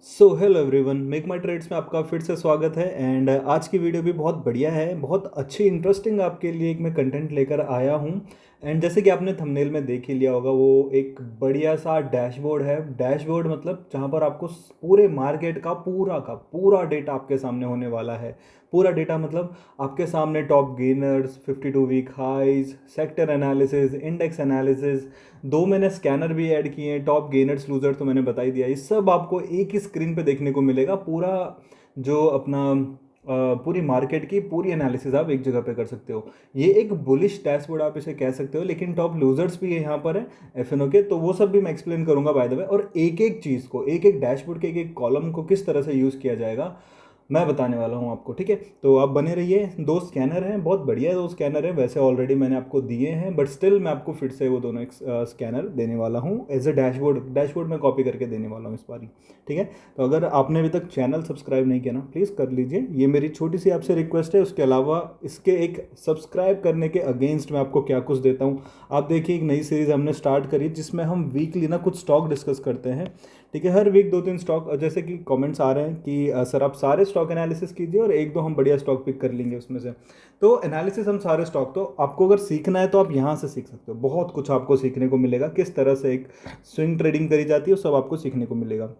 So hello everyone, make माई trades में आपका फिर से स्वागत है। एंड आज की वीडियो भी बहुत बढ़िया है, बहुत अच्छी इंटरेस्टिंग आपके लिए एक मैं कंटेंट लेकर आया हूँ। एंड जैसे कि आपने थंबनेल में देख ही लिया होगा, वो एक बढ़िया सा डैशबोर्ड है। डैशबोर्ड मतलब जहाँ पर आपको पूरे मार्केट का पूरा डेटा आपके सामने होने वाला है। पूरा डेटा मतलब आपके सामने top gainers, 52 week highs, sector analysis, index analysis, दो मैंने स्कैनर भी ऐड किए हैं। टॉप गेनर्स लूजर तो मैंने बता ही दिया। ये सब आपको एक ही स्क्रीन पे देखने को मिलेगा। पूरा जो अपना पूरी मार्केट की पूरी एनालिसिस आप एक जगह पे कर सकते हो। ये एक बुलिश डैशबोर्ड आप इसे कह सकते हो, लेकिन टॉप लूजर्स भी यहाँ पर है एफएनओ के, तो वो सब भी मैं एक्सप्लेन करूंगा बाय द वे। और एक एक चीज़ को, एक एक डैशबोर्ड के एक एक कॉलम को किस तरह से यूज़ किया जाएगा मैं बताने वाला हूँ आपको, ठीक है। तो आप बने रहिए। दो स्कैनर हैं, बहुत बढ़िया दो स्कैनर हैं। वैसे ऑलरेडी मैंने आपको दिए हैं, बट स्टिल मैं आपको फिर से वो दोनों स्कैनर देने वाला हूँ एज ए डैशबोर्ड में कॉपी करके देने वाला हूँ इस बारी, ठीक है। तो अगर आपने अभी तक चैनल सब्सक्राइब नहीं किया ना, प्लीज़ कर लीजिए। ये मेरी छोटी सी आपसे रिक्वेस्ट है। उसके अलावा इसके एक सब्सक्राइब करने के अगेंस्ट मैं आपको क्या कुछ देता हूँ। आप देखिए, एक नई सीरीज़ हमने स्टार्ट करी जिसमें हम वीकली ना कुछ स्टॉक डिस्कस करते हैं, ठीक है। हर वीक दो तीन स्टॉक, जैसे कि कमेंट्स आ रहे हैं कि सर आप सारे स्टॉक एनालिसिस कीजिए और एक दो हम बढ़िया स्टॉक पिक कर लेंगे उसमें से। तो एनालिसिस हम सारे स्टॉक, तो आपको अगर सीखना है तो आप यहाँ से सीख सकते हो। बहुत कुछ आपको सीखने को मिलेगा, किस तरह से एक स्विंग ट्रेडिंग करी जाती है, वो सब आपको सीखने को मिलेगा।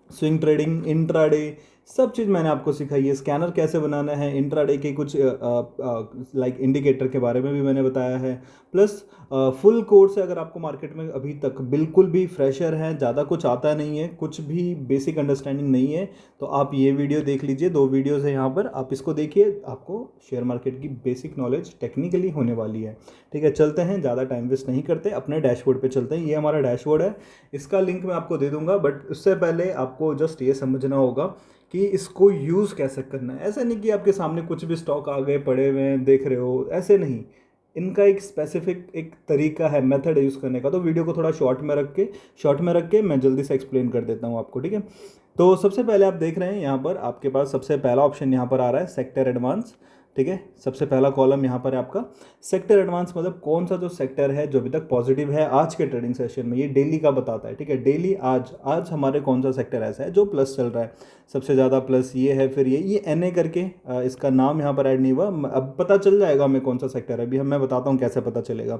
स्विंग ट्रेडिंग, इंट्राडे, सब चीज़ मैंने आपको सिखाई है। स्कैनर कैसे बनाना है, इंट्राडे के कुछ लाइक इंडिकेटर के बारे में भी मैंने बताया है। प्लस फुल कोर्स है। अगर आपको मार्केट में अभी तक बिल्कुल भी फ्रेशर हैं, ज़्यादा कुछ आता नहीं है, कुछ भी बेसिक अंडरस्टैंडिंग नहीं है, तो आप ये वीडियो देख लीजिए। दो वीडियोज़ है यहाँ पर, आप इसको देखिए। आपको शेयर मार्केट की बेसिक नॉलेज टेक्निकली होने वाली है, ठीक है। चलते हैं, ज़्यादा टाइम वेस्ट नहीं करते, अपने डैशबोर्ड पे चलते हैं। ये हमारा डैशबोर्ड है, इसका लिंक मैं आपको दे दूंगा। बट उससे पहले आपको जस्ट ये समझना होगा कि इसको यूज़ कैसे करना है। ऐसा नहीं कि आपके सामने कुछ भी स्टॉक आ गए पड़े हुए हैं देख रहे हो, ऐसे नहीं। इनका एक स्पेसिफिक एक तरीका है, मेथड है यूज़ करने का। तो वीडियो को थोड़ा शॉर्ट में रख के मैं जल्दी से एक्सप्लेन कर देता हूँ आपको, ठीक है। तो सबसे पहले आप देख रहे हैं यहाँ पर आपके पास सबसे पहला ऑप्शन यहाँ पर आ रहा है सेक्टर एडवांस, ठीक है। सबसे पहला कॉलम यहाँ पर है आपका सेक्टर एडवांस, मतलब कौन सा जो सेक्टर है जो अभी तक पॉजिटिव है आज के ट्रेडिंग सेशन में। ये डेली का बताता है, ठीक है। डेली आज आज हमारे कौन सा सेक्टर ऐसा है जो प्लस चल रहा है। सबसे ज़्यादा प्लस ये है, फिर ये एन करके इसका नाम यहाँ पर ऐड नहीं हुआ। अब पता चल जाएगा हमें कौन सा सेक्टर है, अभी मैं बताता हूँ कैसे पता चलेगा।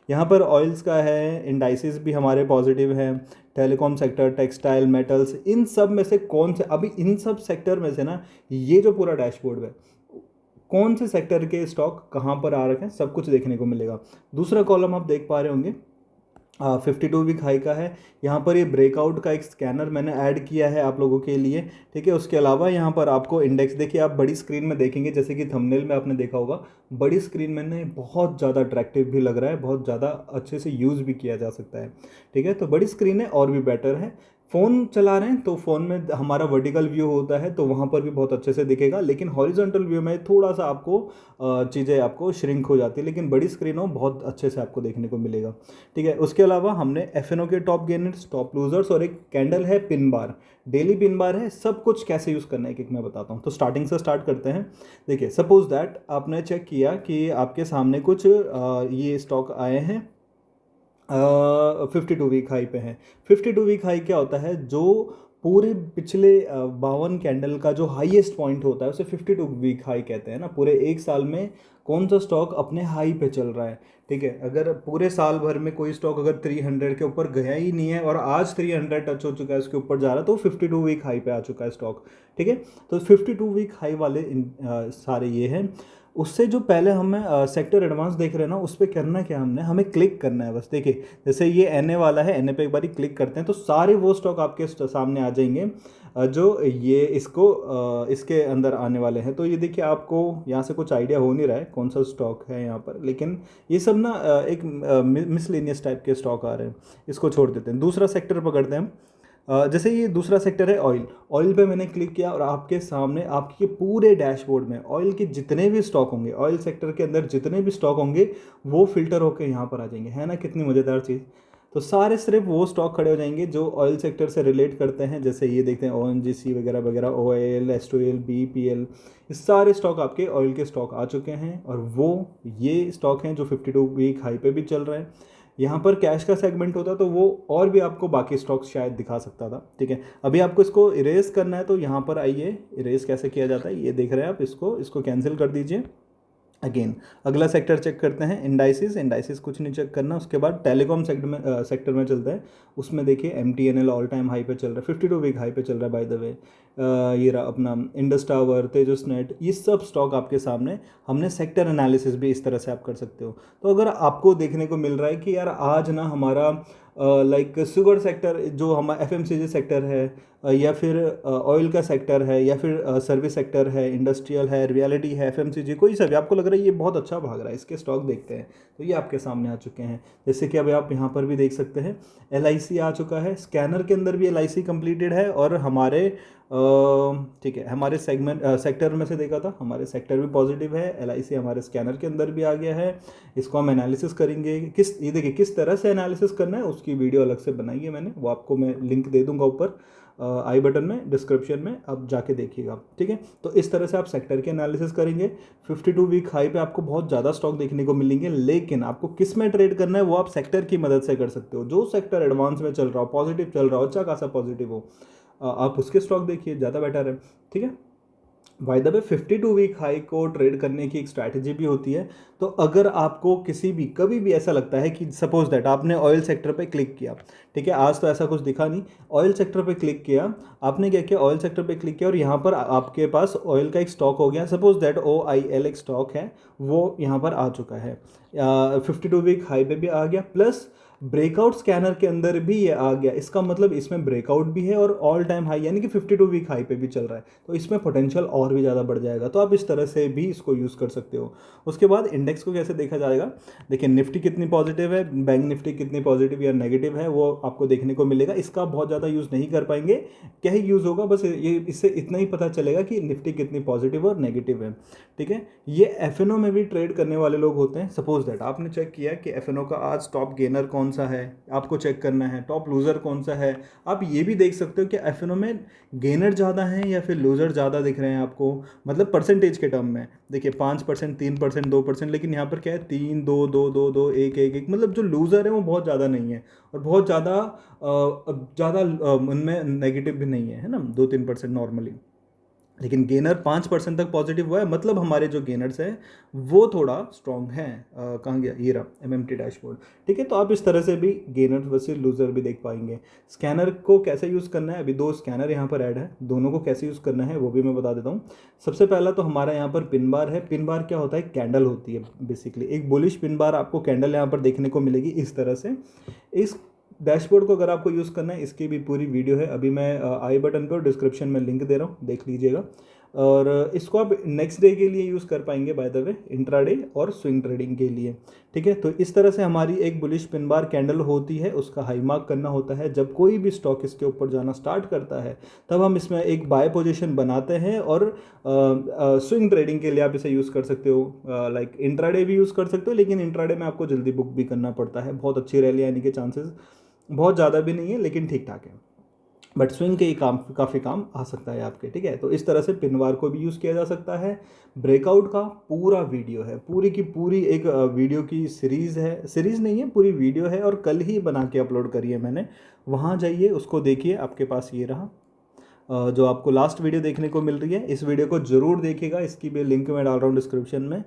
यहाँ पर ऑयल्स का है, इंडाइसिस भी हमारे पॉजिटिव है, टेलीकॉम सेक्टर, टेक्सटाइल, मेटल्स, इन सब में से कौन से, अभी इन सब सेक्टर में से ना, ये जो पूरा डैशबोर्ड है कौन से सेक्टर के स्टॉक कहाँ पर आ रखे हैं सब कुछ देखने को मिलेगा। दूसरा कॉलम आप देख पा रहे होंगे 52 वीक हाई का है। यहाँ पर ये ब्रेकआउट का एक स्कैनर मैंने ऐड किया है आप लोगों के लिए, ठीक है। उसके अलावा यहाँ पर आपको इंडेक्स देखिए, आप बड़ी स्क्रीन में देखेंगे, जैसे कि थंबनेल में आपने देखा होगा। बड़ी स्क्रीन में ने बहुत ज़्यादा अट्रैक्टिव भी लग रहा है, बहुत ज़्यादा अच्छे से यूज़ भी किया जा सकता है, ठीक है। तो बड़ी स्क्रीन है और भी बेटर है। फ़ोन चला रहे हैं तो फ़ोन में हमारा वर्टिकल व्यू होता है, तो वहाँ पर भी बहुत अच्छे से दिखेगा, लेकिन हॉरिजॉन्टल व्यू में थोड़ा सा आपको चीज़ें आपको श्रिंक हो जाती है, लेकिन बड़ी स्क्रीन हो बहुत अच्छे से आपको देखने को मिलेगा, ठीक है। उसके अलावा हमने एफएनओ के टॉप गेनर्स, टॉप लूजर्स और एक कैंडल है pin bar, daily pin bar है। सब कुछ कैसे यूज़ करना है एक एक मैं बताता हूँ। तो स्टार्टिंग से स्टार्ट करते हैं। देखिए, सपोज दैट आपने चेक किया कि आपके सामने कुछ ये स्टॉक आए हैं 52 वीक हाई पे हैं। 52 वीक हाई क्या होता है, जो पूरे पिछले 52 कैंडल का जो हाईएस्ट पॉइंट होता है उसे 52 वीक हाई कहते हैं ना। पूरे एक साल में कौन सा स्टॉक अपने हाई पे चल रहा है, ठीक है। अगर पूरे साल भर में कोई स्टॉक अगर 300 के ऊपर गया ही नहीं है और आज 300 टच हो चुका है, उसके ऊपर जा रहा है, तो 52 वीक हाई पे आ चुका है स्टॉक, ठीक है। तो 52 वीक हाई वाले सारे ये हैं। उससे जो पहले हमें सेक्टर एडवांस देख रहे हैं ना, उस पर करना क्या, हमें क्लिक करना है बस। देखिए, जैसे ये एन वाला है, एन पे एक बार क्लिक करते हैं तो सारे वो स्टॉक आपके सामने आ जाएंगे जो ये इसके अंदर आने वाले हैं। तो ये देखिए, आपको यहाँ से कुछ आइडिया हो नहीं रहा है कौन सा स्टॉक है यहाँ पर, लेकिन ये सब ना एक मिसलेनियस टाइप के स्टॉक आ रहे हैं। इसको छोड़ देते हैं, दूसरा सेक्टर पकड़ते हैं हम। जैसे ये दूसरा सेक्टर है ऑयल। ऑयल पे मैंने क्लिक किया और आपके सामने आपके पूरे डैशबोर्ड में ऑयल के जितने भी स्टॉक होंगे, ऑयल सेक्टर के अंदर जितने भी स्टॉक होंगे, वो फिल्टर होकर यहाँ पर आ जाएंगे। है ना कितनी मज़ेदार चीज़। तो सारे सिर्फ वो स्टॉक खड़े हो जाएंगे जो ऑयल सेक्टर से रिलेट करते हैं। जैसे ये देखते हैं ONGC वगैरह वगैरह, OIL, S2L, BPL, ये सारे स्टॉक आपके ऑयल के स्टॉक आ चुके हैं। और वो ये स्टॉक हैं जो 52 वीक हाई पे भी चल रहे हैं। यहाँ पर कैश का सेगमेंट होता तो वो और भी आपको बाकी स्टॉक्स शायद दिखा सकता था, ठीक है। अभी आपको इसको इरेज करना है, तो यहाँ पर आइए, इरेज कैसे किया जाता है ये देख रहे हैं आप, इसको कैंसिल कर दीजिए। अगेन अगला सेक्टर चेक करते हैं, इंडाइसिस कुछ नहीं चेक करना। उसके बाद टेलीकॉम सेक्टर में चलता है। उसमें देखिए MTNL ऑल टाइम हाई पे चल रहा है, 52 वीक हाई पे चल रहा है बाय द वे। ये रहा अपना इंडस टावर, तेजस नेट, ये सब स्टॉक आपके सामने। हमने सेक्टर एनालिसिस भी इस तरह से आप कर सकते हो। तो अगर आपको देखने को मिल रहा है कि यार आज ना हमारा लाइक शुगर सेक्टर जो हमारा FMCG सेक्टर है, या फिर ऑयल का सेक्टर है, या फिर सर्विस सेक्टर है, इंडस्ट्रियल है, रियलिटी है, FMCG, कोई सा भी आपको लग रहा है ये बहुत अच्छा भाग रहा है, इसके स्टॉक देखते हैं, तो ये आपके सामने आ चुके हैं। जैसे कि अभी आप यहाँ पर भी देख सकते हैं LIC आ चुका है, स्कैनर के अंदर भी LIC कंप्लीटेड है। और हमारे ठीक है, हमारे सेक्टर में से देखा था, हमारे सेक्टर भी पॉजिटिव है, LIC हमारे स्कैनर के अंदर भी आ गया है। इसको हम एनालिसिस करेंगे, ये देखिए किस तरह से एनालिसिस करना है, उसकी वीडियो अलग से बनाई है मैंने, वो आपको मैं लिंक दे दूंगा ऊपर आई बटन में, डिस्क्रिप्शन में, आप जाके देखिएगा, ठीक है। तो इस तरह से आप सेक्टर के एनालिसिस करेंगे। 52 वीक हाई पे आपको बहुत ज़्यादा स्टॉक देखने को मिलेंगे, लेकिन आपको किस में ट्रेड करना है वो आप सेक्टर की मदद से कर सकते हो। जो सेक्टर एडवांस में चल रहा हो, पॉजिटिव चल रहा हो, अच्छा खासा पॉजिटिव हो, आप उसके स्टॉक देखिए, ज़्यादा बेटर है, ठीक है। By the way 52 week high को ट्रेड करने की एक स्ट्रैटेजी भी होती है। तो अगर आपको किसी भी कभी भी ऐसा लगता है कि सपोज दैट आपने ऑयल सेक्टर पे क्लिक किया, ठीक है, आज तो ऐसा कुछ दिखा नहीं, ऑयल सेक्टर पे क्लिक किया, आपने क्या किया, ऑयल सेक्टर पे क्लिक किया और यहाँ पर आपके पास ऑयल का एक स्टॉक हो गया, सपोज दैट OIL एक स्टॉक है, वो यहाँ पर आ चुका है, 52 वीक हाई पे भी आ गया, प्लस ब्रेकआउट स्कैनर के अंदर भी ये आ गया। इसका मतलब इसमें ब्रेकआउट भी है और ऑल टाइम हाई यानी कि 52 वीक हाई पे भी चल रहा है, तो इसमें पोटेंशियल और भी ज़्यादा बढ़ जाएगा। तो आप इस तरह से भी इसको यूज़ कर सकते हो। उसके बाद इंडेक्स को कैसे देखा जाएगा, देखिए निफ्टी कितनी पॉजिटिव है, बैंक निफ्टी कितनी पॉजिटिव या नेगेटिव है, वो आपको देखने को मिलेगा। इसका बहुत ज़्यादा यूज़ नहीं कर पाएंगे, क्या ही यूज़ होगा, बस ये इससे इतना ही पता चलेगा कि निफ्टी कितनी पॉजिटिव और नेगेटिव है, ठीक है। ये FNO में भी ट्रेड करने वाले लोग होते हैं। सपोज दैट आपने चेक किया कि FNO का आज टॉप गेनर कौन सा है, आपको चेक करना है टॉप लूज़र कौन सा है। आप ये भी देख सकते हो कि FNO में गेनर ज़्यादा हैं या फिर लूज़र ज़्यादा दिख रहे हैं आपको, मतलब परसेंटेज के टर्म में देखिए 5%, 3%, 2%, लेकिन यहाँ पर क्या है 3, 2, 2, 2, 2, 1, 1, 1, मतलब जो लूज़र है वो बहुत ज़्यादा नहीं है और बहुत ज़्यादा उनमें नेगेटिव भी नहीं है ना, 2-3% नॉर्मली। लेकिन गेनर 5% तक पॉजिटिव हुआ है, मतलब हमारे जो गेनर्स हैं वो थोड़ा स्ट्रॉन्ग हैं। कहाँ गया ये रहा MMT डैशबोर्ड, ठीक है। तो आप इस तरह से भी गेनर वर्सेस लूजर भी देख पाएंगे। स्कैनर को कैसे यूज़ करना है, अभी 2 स्कैनर यहाँ पर ऐड है, दोनों को कैसे यूज़ करना है वो भी मैं बता देता हूँ। सबसे पहला तो हमारा यहाँ पर पिन बार है। पिन बार क्या होता है, कैंडल होती है बेसिकली, एक बुलिश पिन बार आपको कैंडल यहाँ पर देखने को मिलेगी इस तरह से। इस डैशबोर्ड को अगर आपको यूज़ करना है, इसकी भी पूरी वीडियो है, अभी मैं आई बटन पे और डिस्क्रिप्शन में लिंक दे रहा हूँ, देख लीजिएगा। और इसको आप नेक्स्ट डे के लिए यूज़ कर पाएंगे बाय द वे, इंट्राडे और स्विंग ट्रेडिंग के लिए, ठीक है। तो इस तरह से हमारी एक बुलिश पिन बार कैंडल होती है, उसका हाई मार्क करना होता है। जब कोई भी स्टॉक इसके ऊपर जाना स्टार्ट करता है तब हम इसमें एक बाय पोजीशन बनाते हैं और स्विंग ट्रेडिंग के लिए आप इसे यूज़ कर सकते हो, लाइक इंट्राडे भी यूज़ कर सकते हो, लेकिन इंट्राडे में आपको जल्दी बुक भी करना पड़ता है, बहुत अच्छी रैली आने के चांसेस बहुत ज़्यादा भी नहीं है लेकिन ठीक ठाक है, बट स्विंग के ही काम काफ़ी काम आ सकता है आपके, ठीक है। तो इस तरह से पिनवार को भी यूज़ किया जा सकता है। ब्रेकआउट का पूरा वीडियो है, पूरी की पूरी एक वीडियो की सीरीज़ है, सीरीज़ नहीं है पूरी वीडियो है, और कल ही बना के अपलोड करी है मैंने, वहाँ जाइए उसको देखिए। आपके पास ये रहा जो आपको लास्ट वीडियो देखने को मिल रही है, इस वीडियो को ज़रूर देखिएगा, इसकी भी लिंक मैं डाल रहा हूँ डिस्क्रिप्शन में।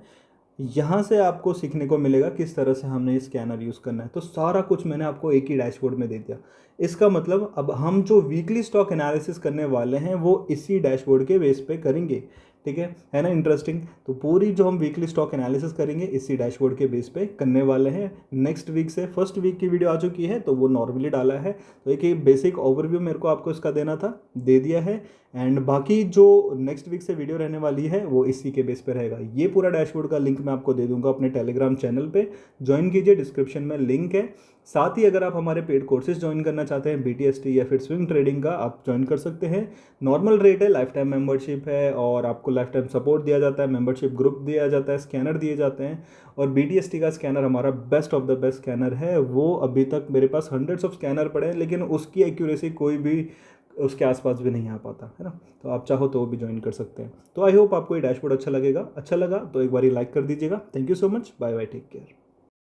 यहाँ से आपको सीखने को मिलेगा किस तरह से हमने ये स्कैनर यूज़ करना है। तो सारा कुछ मैंने आपको एक ही डैशबोर्ड में दे दिया। इसका मतलब अब हम जो वीकली स्टॉक एनालिसिस करने वाले हैं वो इसी डैशबोर्ड के बेस पे करेंगे, ठीक है ना, इंटरेस्टिंग। तो पूरी जो हम वीकली स्टॉक एनालिसिस करेंगे इसी डैशबोर्ड के बेस पे करने वाले हैं। नेक्स्ट वीक से फर्स्ट वीक की वीडियो आ चुकी है तो वो नॉर्मली डाला है, तो एक बेसिक ओवरव्यू मेरे को आपको इसका देना था, दे दिया है। एंड बाकी जो नेक्स्ट वीक से वीडियो रहने वाली है वो इसी के बेस पे रहेगा। ये पूरा डैशबोर्ड का लिंक मैं आपको दे दूंगा अपने टेलीग्राम चैनल पे, ज्वाइन कीजिए, डिस्क्रिप्शन में लिंक है। साथ ही अगर आप हमारे पेड कोर्सेज ज्वाइन करना चाहते हैं BTST या फिर स्विंग ट्रेडिंग का, आप ज्वाइन कर सकते हैं। नॉर्मल रेट है, लाइफ टाइम मेंबरशिप है और आपको लाइफ टाइम सपोर्ट दिया जाता है, मेंबरशिप ग्रुप दिया जाता है, स्कैनर दिए जाते हैं। और BTST का स्कैनर हमारा best of the best scanner है, वो अभी तक मेरे पास हंड्रेड्स ऑफ स्कैनर पड़े हैं लेकिन उसकी एक्यूरेसी कोई भी उसके आसपास भी नहीं आ पाता है ना। तो आप चाहो तो वो भी ज्वाइन कर सकते हैं। तो आई होप आपको ये डैशबोर्ड अच्छा लगेगा, अच्छा लगा तो एक बार लाइक कर दीजिएगा। Thank you so much, bye bye, take care.